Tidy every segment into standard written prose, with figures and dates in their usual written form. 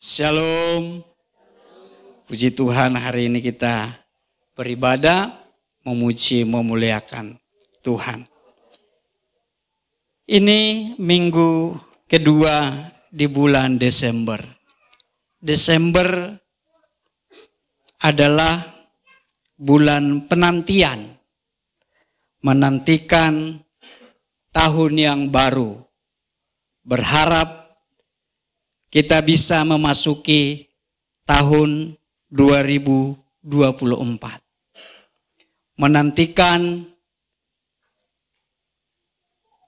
Shalom. Puji Tuhan, hari ini kita beribadah, memuji, memuliakan Tuhan. Ini minggu kedua di bulan Desember. Desember adalah bulan penantian. Menantikan tahun yang baru. Berharap kita bisa memasuki tahun 2024. Menantikan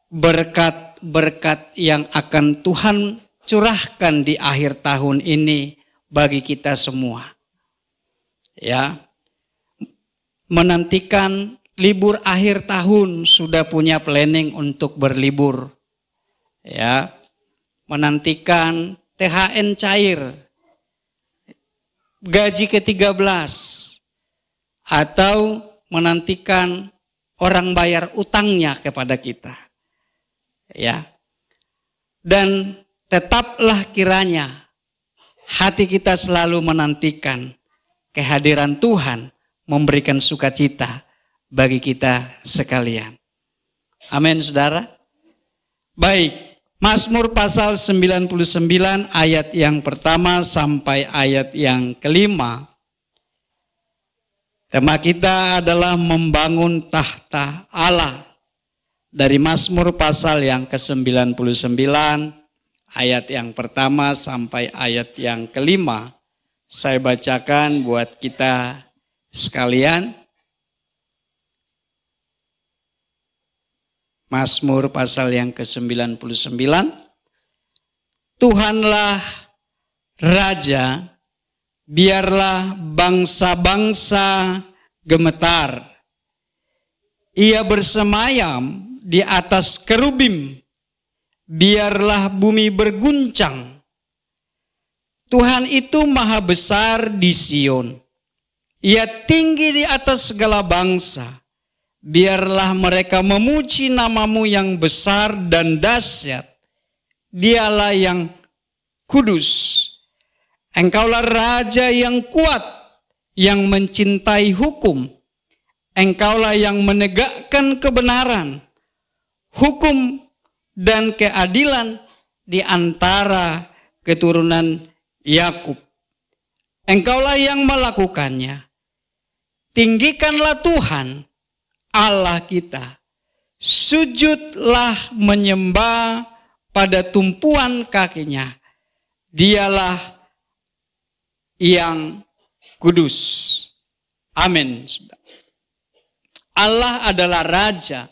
berkat-berkat yang akan Tuhan curahkan di akhir tahun ini bagi kita semua. Ya. Menantikan libur akhir tahun, sudah punya planning untuk berlibur. Ya. Menantikan THR cair, gaji ke-13, atau menantikan orang bayar utangnya kepada kita. Ya. Dan tetaplah kiranya hati kita selalu menantikan kehadiran Tuhan memberikan sukacita bagi kita sekalian. Amin, saudara. Baik, Mazmur pasal 99 ayat yang pertama sampai ayat yang kelima. Tema kita adalah membangun tahta Allah. Dari Mazmur pasal yang ke-99 ayat yang pertama sampai ayat yang kelima. Saya bacakan buat kita sekalian. Mazmur pasal yang ke-99. Tuhanlah Raja, biarlah bangsa-bangsa gemetar. Ia bersemayam di atas kerubim, biarlah bumi berguncang. Tuhan itu maha besar di Sion. Ia tinggi di atas segala bangsa. Biarlah mereka memuji namamu yang besar dan dahsyat. Dialah yang kudus. Engkaulah Raja yang kuat, yang mencintai hukum. Engkaulah yang menegakkan kebenaran, hukum dan keadilan di antara keturunan Yakub. Engkaulah yang melakukannya. Tinggikanlah Tuhan Allah kita. Sujudlah menyembah pada tumpuan kakinya. Dialah yang kudus. Amin. Allah adalah Raja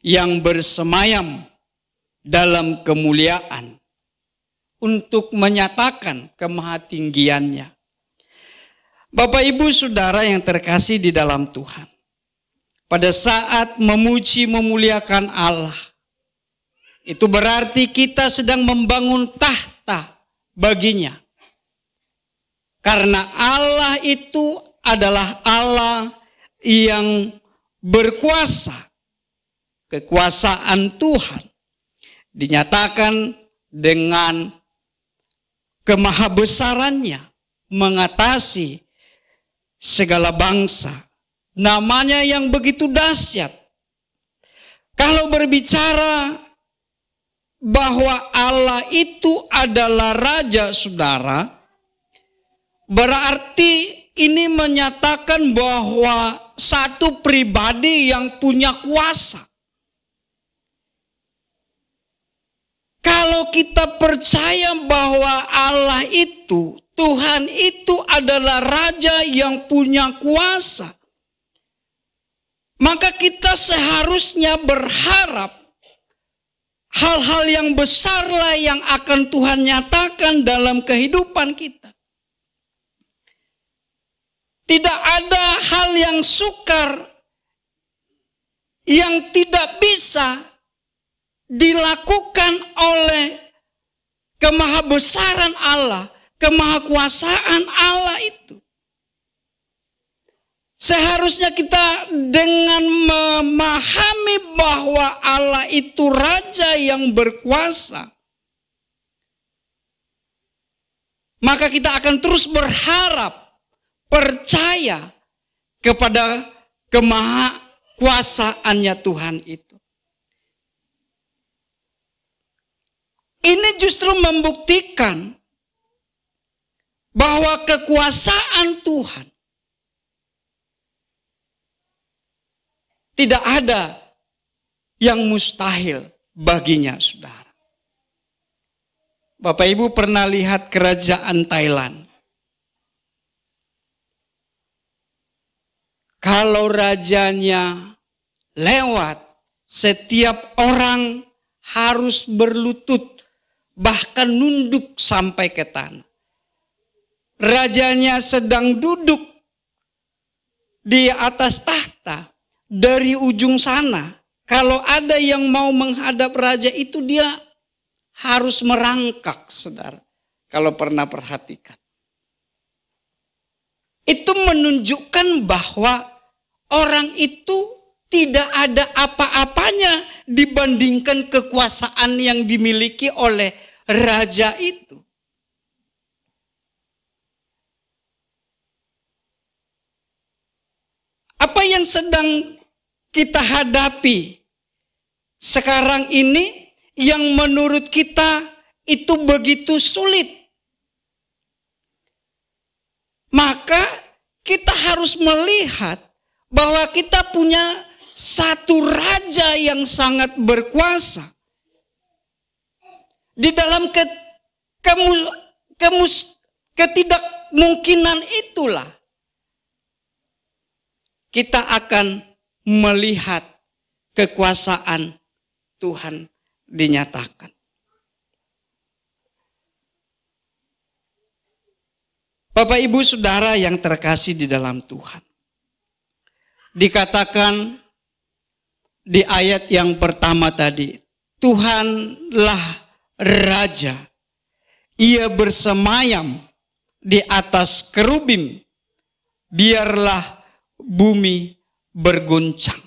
yang bersemayam dalam kemuliaan untuk menyatakan kemahatinggiannya. Bapak, Ibu, Saudara yang terkasih di dalam Tuhan. Pada saat memuji memuliakan Allah, itu berarti kita sedang membangun tahta baginya. Karena Allah itu adalah Allah yang berkuasa. Kekuasaan Tuhan dinyatakan dengan kemahabesarannya mengatasi segala bangsa. Namanya yang begitu dahsyat. Kalau berbicara bahwa Allah itu adalah Raja, saudara, berarti ini menyatakan bahwa satu pribadi yang punya kuasa. Kalau kita percaya bahwa Allah itu, Tuhan itu adalah Raja yang punya kuasa, maka kita seharusnya berharap hal-hal yang besarlah yang akan Tuhan nyatakan dalam kehidupan kita. Tidak ada hal yang sukar yang tidak bisa dilakukan oleh kemahabesaran Allah, kemahakuasaan Allah itu. Seharusnya kita dengan memahami bahwa Allah itu Raja yang berkuasa, maka kita akan terus berharap, percaya kepada kemahakuasaannya Tuhan itu. Ini justru membuktikan bahwa kekuasaan Tuhan tidak ada yang mustahil baginya, saudara. Bapak Ibu pernah lihat kerajaan Thailand? Kalau rajanya lewat, setiap orang harus berlutut, bahkan nunduk sampai ke tanah. Rajanya sedang duduk di atas tahta, dari ujung sana, kalau ada yang mau menghadap raja itu, dia harus merangkak, saudara. Kalau pernah perhatikan. Itu menunjukkan bahwa orang itu tidak ada apa-apanya dibandingkan kekuasaan yang dimiliki oleh raja itu. Apa yang sedang kita hadapi sekarang ini yang menurut kita itu begitu sulit? Maka kita harus melihat bahwa kita punya satu raja yang sangat berkuasa. Di dalam ketidakmungkinan itulah kita akan melihat kekuasaan Tuhan dinyatakan. Bapak Ibu Saudara yang terkasih di dalam Tuhan. Dikatakan di ayat yang pertama tadi, Tuhanlah Raja. Ia bersemayam di atas kerubim. Biarlah bumi berguncang.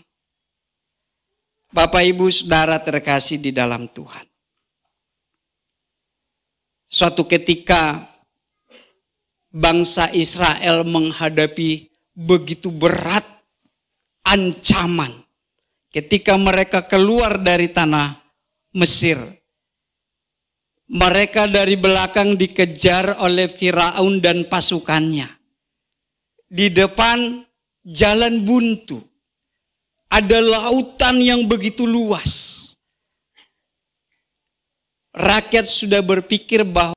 Bapak Ibu Saudara terkasih di dalam Tuhan. Suatu ketika bangsa Israel menghadapi begitu berat ancaman ketika mereka keluar dari tanah Mesir. Mereka dari belakang dikejar oleh Firaun dan pasukannya. Di depan jalan buntu. Ada lautan yang begitu luas. Rakyat sudah berpikir bahwa